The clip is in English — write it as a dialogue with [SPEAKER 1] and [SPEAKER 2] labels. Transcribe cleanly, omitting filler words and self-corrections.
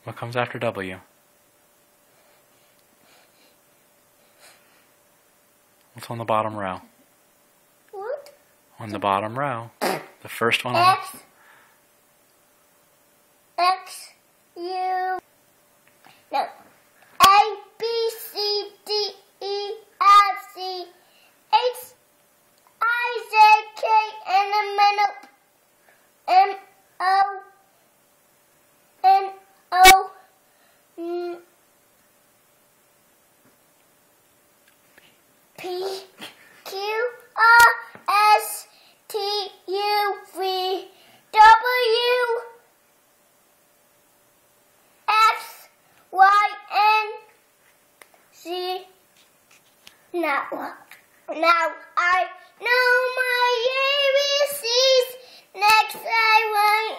[SPEAKER 1] What comes after W? What's on the bottom row?
[SPEAKER 2] What?
[SPEAKER 1] On the bottom row. The first one on
[SPEAKER 2] X. X. U. No. A, B, C, D, E, F, C, H, I, J, K, and the middle. M, O, N, O, N, P, Q, R, S, T, U, V, W, X, Y, N, Z. Now I know my ABCs. Next I write